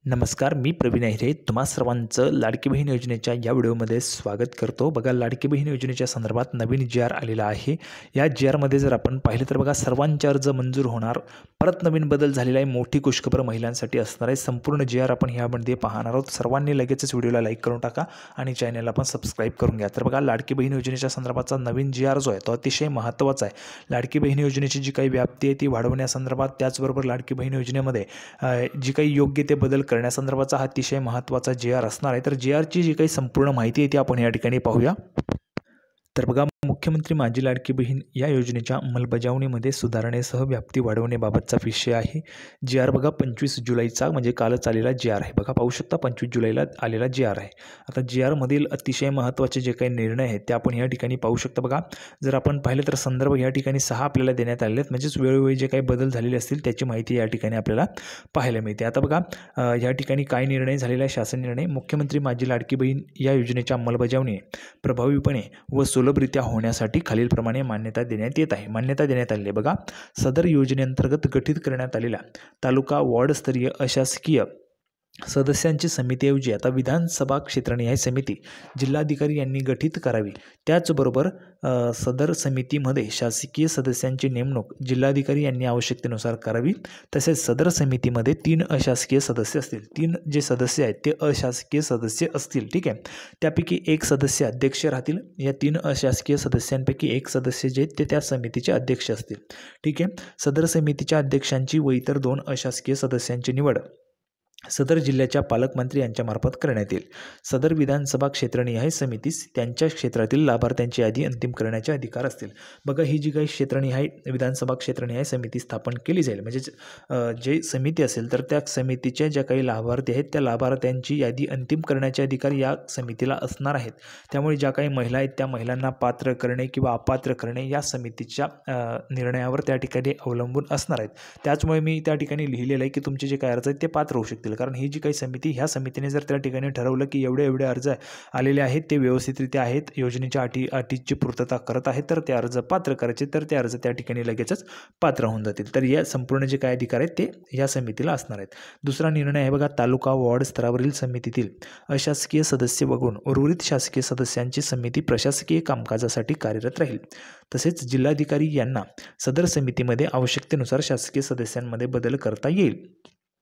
नमस्कार, मी प्रवीण अहिरे तुम्हा सर्वांचं लाडकी बहीण योजनेच्या या व्हिडिओमध्ये स्वागत करतो. बघा, लाडकी बहीण योजनेच्या संदर्भात नवीन जी आर आलेला आहे. या जी आरमध्ये जर आपण पाहिलं तर बघा, सर्वांचे अर्ज मंजूर होणार. परत नवीन बदल झालेला आहे. मोठी खुशखबर महिलांसाठी असणार आहे. संपूर्ण जी आर आपण ह्यामध्ये पाहणार आहोत. सर्वांनी लगेचच व्हिडिओला लाईक करून टाका आणि चॅनलला पण सबस्क्राईब करून घ्या. तर बघा, लाडकी बहीण योजनेच्या संदर्भातचा नवीन जी आर जो आहे तो अतिशय महत्त्वाचा आहे. लाडकी बहीण योजनेची जी काही व्याप्ती आहे ती वाढवण्यासंदर्भात, त्याचबरोबर लाडकी बहीण योजनेमध्ये जी काही योग्य ते बदल करण्यासंदर्भाचा हा अतिशय महत्त्वाचा जी आर असणार आहे. तर जी आरची जी काही संपूर्ण माहिती आहे ती आपण या ठिकाणी पाहूया. तर बघा, मुख्यमंत्री माझी लाडकी बहीण या योजनेच्या अंमलबजावणीमध्ये सुधारणेसह व्याप्ती वाढवण्याबाबतचा विषय आहे. जी आर बघा 25 जुलैचा म्हणजे कालच आलेला जी आर आहे. बघा, पाहू शकता 25 जुलैला आलेला जी आर आहे. आता जी आरमधील अतिशय महत्त्वाचे जे काही निर्णय आहेत ते आपण या ठिकाणी पाहू शकता. बघा, जर आपण पाहिलं तर संदर्भ या ठिकाणी 6 आपल्याला देण्यात आलेले आहेत. म्हणजेच वेळोवेळी जे काही बदल झालेले असतील त्याची माहिती या ठिकाणी आपल्याला पाहायला मिळते. आता बघा, या ठिकाणी काय निर्णय झालेला आहे. शासन निर्णय: मुख्यमंत्री माझी लाडकी बहीण या योजनेच्या अंमलबजावणी प्रभावीपणे व सुलभरित्या होण्यासाठी खालीलप्रमाणे मान्यता देण्यात येत आहे. मान्यता देण्यात आली आहे. बघा, सदर योजनेअंतर्गत गठीत करण्यात आलेल्या तालुका वॉर्डस्तरीय अशासकीय सदस्यांची समितीऐवजी आता विधानसभा क्षेत्रनिहाय समिती जिल्हाधिकारी यांनी गठीत करावी. त्याचबरोबर सदर समितीमध्ये शासकीय सदस्यांची नेमणूक जिल्हाधिकारी यांनी आवश्यकतेनुसार करावी. तसेच सदर समितीमध्ये 3 अशासकीय सदस्य असतील. 3 जे सदस्य आहेत ते अशासकीय सदस्य असतील. ठीक आहे. त्यापैकी एक सदस्य अध्यक्ष राहतील. या 3 अशासकीय सदस्यांपैकी एक सदस्य जे ते त्या समितीचे अध्यक्ष असतील. ठीक आहे. सदर समितीच्या अध्यक्षांची व इतर 2 अशासकीय सदस्यांची निवड सदर जिल्ह्याच्या पालकमंत्री यांच्यामार्फत करण्यात येईल. सदर विधानसभा क्षेत्रनिहाय समितीस त्यांच्या क्षेत्रातील लाभार्थ्यांची यादी अंतिम करण्याचे अधिकार असतील. बघा, ही जी काही विधानसभा क्षेत्रनिहाय समिती स्थापन केली जाईल, म्हणजेच जे समिती असेल तर त्या समितीच्या ज्या काही लाभार्थी आहेत त्या लाभार्थ्यांची यादी अंतिम करण्याचे अधिकार या समितीला असणार आहेत. त्यामुळे ज्या काही महिला आहेत त्या महिलांना पात्र करणे किंवा अपात्र करणे या समितीच्या निर्णयावर त्या ठिकाणी अवलंबून असणार आहेत. त्याचमुळे मी त्या ठिकाणी लिहिलेलं आहे की तुमचे जे काही अर्ज आहेत ते पात्र होऊ शकतील. कारण ही जी काही समिती, ह्या समितीने जर त्या ठिकाणी ठरवलं की एवढे अर्ज आलेले आहेत ते व्यवस्थितरित्या आहेत, योजनेच्या अटीची पूर्तता करत आहेत, तर ते अर्ज पात्र करायचे, तर ते अर्ज त्या ठिकाणी लगेचच पात्र होऊन जातील. तर या संपूर्ण जे काही अधिकार आहेत ते या समितीला असणार आहेत. दुसरा निर्णय आहे बघा, तालुका वॉर्ड स्तरावरील समितीतील अशासकीय सदस्य वगळून उर्वरित शासकीय सदस्यांची समिती प्रशासकीय कामकाजासाठी कार्यरत राहील. तसेच जिल्हाधिकारी यांना सदर समितीमध्ये आवश्यकतेनुसार शासकीय सदस्यांमध्ये बदल करता येईल.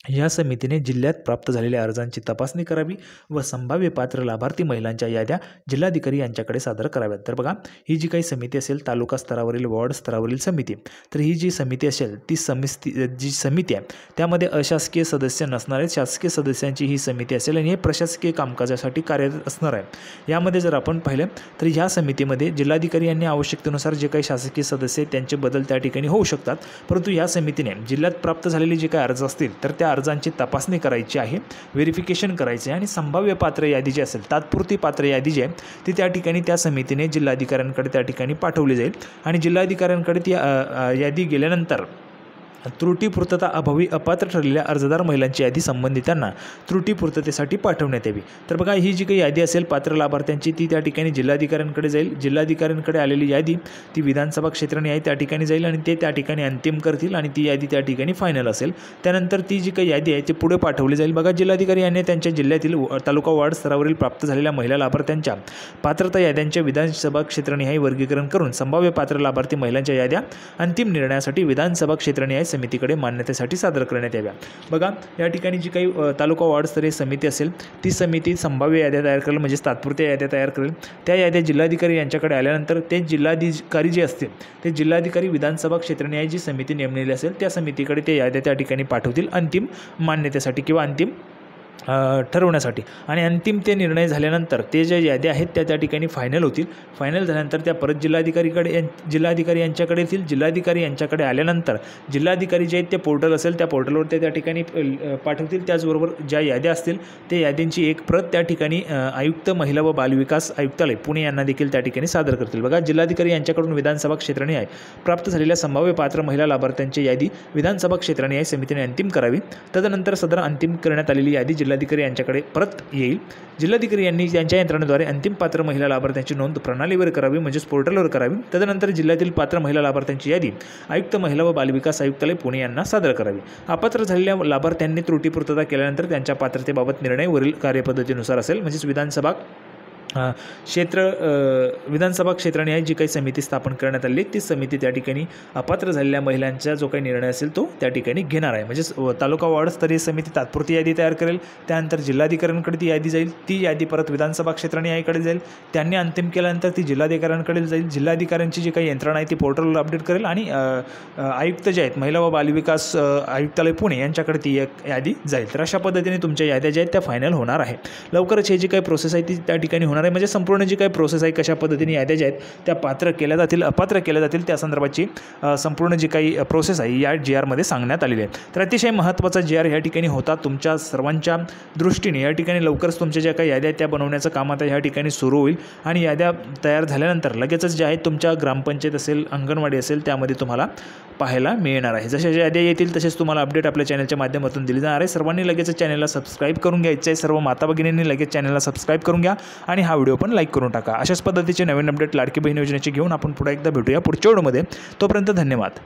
या समितीने जिल्ह्यात प्राप्त झालेल्या अर्जांची तपासणी करावी व संभाव्य पात्र लाभार्थी महिलांच्या याद्या जिल्हाधिकारी यांच्याकडे सादर कराव्यात. तर बघा, ही जी काही समिती असेल तालुका स्तरावरील, वॉर्ड स्तरावरील समिती, तर ही जी समिती असेल ती जी समिती आहे त्यामध्ये अशासकीय सदस्य नसणार आहेत. शासकीय सदस्यांची ही समिती असेल आणि हे प्रशासकीय कामकाजासाठी कार्यरत असणार आहे. यामध्ये जर आपण पाहिलं तर ह्या समितीमध्ये जिल्हाधिकारी यांनी आवश्यकतेनुसार जे काही शासकीय सदस्य आहेत त्यांचे बदल त्या ठिकाणी होऊ शकतात. परंतु या समितीने जिल्ह्यात प्राप्त झालेले जे काही अर्ज असतील तर त्या अर्जांची तपासणी करायची आहे, व्हेरिफिकेशन करायचे आहे आणि संभाव्य पात्र यादी जी असेल, तात्पुरती पात्र यादी जी आहे ती त्या ठिकाणी त्या समितीने जिल्हाधिकाऱ्यांकडे त्या ठिकाणी पाठवली जाईल आणि जिल्हाधिकाऱ्यांकडे ती यादी गेल्यानंतर त्रुटी पूर्तता अभावी अपात्र ठरलेल्या अर्जदार महिलांची यादी संबंधितांना त्रुटी पूर्ततेसाठी पाठवण्यात यावी. तर बघा, ही जी काही यादी असेल पात्र लाभार्थ्यांची ती त्या ठिकाणी जिल्हाधिकाऱ्यांकडे जाईल. जिल्हाधिकाऱ्यांकडे आलेली यादी ती विधानसभा क्षेत्रनिहाय त्या ठिकाणी जाईल आणि ते त्या ठिकाणी अंतिम करतील आणि ती यादी त्या ठिकाणी फायनल असेल. त्यानंतर ती जी काही यादी आहे ती पुढे पाठवली जाईल. बघा, जिल्हाधिकारी यांनी त्यांच्या जिल्ह्यातील तालुका वॉर्ड स्तरावरील प्राप्त झालेल्या महिला लाभार्थ्यांच्या पात्रता याद्यांचे विधानसभा क्षेत्रनिहाय वर्गीकरण करून संभाव्य पात्र लाभार्थी महिलांच्या याद्या अंतिम निर्णयासाठी विधानसभा क्षेत्रनिहाय समितीकडे मान्यतेसाठी सादर करण्यात याव्या. बघा, या ठिकाणी जी काही तालुका वॉर्डस्तरीय समिती असेल ती समिती संभाव्य याद्या तयार करेल, म्हणजे तात्पुरत्या याद्या तयार करेल. त्या याद्या जिल्हाधिकारी यांच्याकडे आल्यानंतर ते जिल्हाधिकारी जे असतील ते जिल्हाधिकारी विधानसभा क्षेत्रनिहाय जी समिती नेमलेली असेल त्या समितीकडे ते याद्या त्या ठिकाणी पाठवतील अंतिम मान्यतेसाठी किंवा अंतिम ठरवण्यासाठी. आणि अंतिम ते निर्णय झाल्यानंतर ते जे याद्या आहेत त्या ठिकाणी फायनल होतील. फायनल झाल्यानंतर त्या परत जिल्हाधिकारी यांच्याकडे येतील. जिल्हाधिकारी यांच्याकडे आल्यानंतर जिल्हाधिकारी जे आहेत ते पोर्टल असेल त्या पोर्टलवर ते त्या ठिकाणी पाठवतील. त्याचबरोबर ज्या याद्या असतील त्या याद्यांची एक प्रत त्या ठिकाणी आयुक्त महिला व बालविकास आयुक्तालय पुणे यांना देखील त्या ठिकाणी सादर करतील. बघा, जिल्हाधिकारी यांच्याकडून विधानसभा क्षेत्रनिहाय प्राप्त झालेल्या संभाव्य पात्र महिला लाभार्थ्यांची यादी विधानसभा क्षेत्रनिहाय समितीने अंतिम करावी. तदनंतर सदर अंतिम करण्यात आलेली यादी जिल्हाधिकारी यांच्याकडे परत येईल. जिल्हाधिकारी यांनी त्यांच्या यंत्रणेद्वारे अंतिम पात्र महिला लाभार्थ्यांची नोंद प्रणालीवर करावी, म्हणजेच पोर्टलवर करावी. तदनंतर जिल्ह्यातील पात्र महिला लाभार्थ्यांची यादी आयुक्त महिला व बालविकास आयुक्तालय पुणे यांना सादर करावी. अपात्र झालेल्या लाभार्थ्यांनी त्रुटीपूर्तता केल्यानंतर त्यांच्या पात्रतेबाबत निर्णय वरील कार्यपद्धतीनुसार असेल. म्हणजेच विधानसभा क्षेत्रनिहाय जी काही समिती स्थापन करण्यात आली ती समिती त्या ठिकाणी अपात्र झालेल्या महिलांचा जो काही निर्णय असेल तो त्या ठिकाणी घेणार आहे. म्हणजेच तालुका वार्डस्तरीय समिती तात्पुरती यादी तयार करेल. त्यानंतर जिल्हाधिकाऱ्यांकडे ती यादी जाईल. ती यादी परत विधानसभा क्षेत्रनिहायकडे जाईल. त्यांनी अंतिम केल्यानंतर ती जिल्हाधिकाऱ्यांकडे जाईल. जिल्हाधिकाऱ्यांची जी काही यंत्रणा आहे ती पोर्टलवर अपडेट करेल आणि आयुक्त जे आहेत महिला व बालविकास आयुक्तालय पुणे यांच्याकडे ती एक यादी जाईल. तर अशा पद्धतीने तुमच्या याद्या ज्या आहेत त्या फायनल होणार आहे. लवकरच हे जी काही प्रोसेस आहे ती त्या ठिकाणी होणार आहे. म्हणजे संपूर्ण जी काही प्रोसेस आहे कशा पद्धतीने याद्या ज्या आहेत त्या पात्र केल्या जातील अपात्र केल्या जातील त्या संदर्भाची संपूर्ण जी काही प्रोसेस आहे या GR मध्ये सांगण्यात आलेली आहे. तर अतिशय महत्त्वाचा GR या ठिकाणी होता. तुमच्या सर्वांच्या दृष्टीने या ठिकाणी लवकरच तुमच्या ज्या काही याद्या आहेत त्या बनवण्याचं काम आता या ठिकाणी सुरू होईल आणि याद्या तयार झाल्यानंतर लगेचच ज्या आहेत तुमच्या ग्रामपंचायत असेल अंगणवाडी असेल त्यामध्ये तुम्हाला पाहायला मिळणार आहे. जशा ज्या याद्या येतील तसेच तुम्हाला अपडेट आपल्या चॅनलच्या माध्यमातून दिली जाणार आहे. सर्वांनी लगेचच चॅनलला सबस्क्राईब करून घ्यायचं आहे. सर्व माता भगिनींनी लगेच चॅनलला सबस्क्राईब करून घ्या आणि हा व्हिडिओ पण लाईक करून टाका. अशाच पद्धतीचे नवीन अपडेट लाडकी बहीण योजनेचे घेऊन आपण पुन्हा एकदा भेटूया पुढच्या व्हिडिओमध्ये. तोपर्यंत धन्यवाद.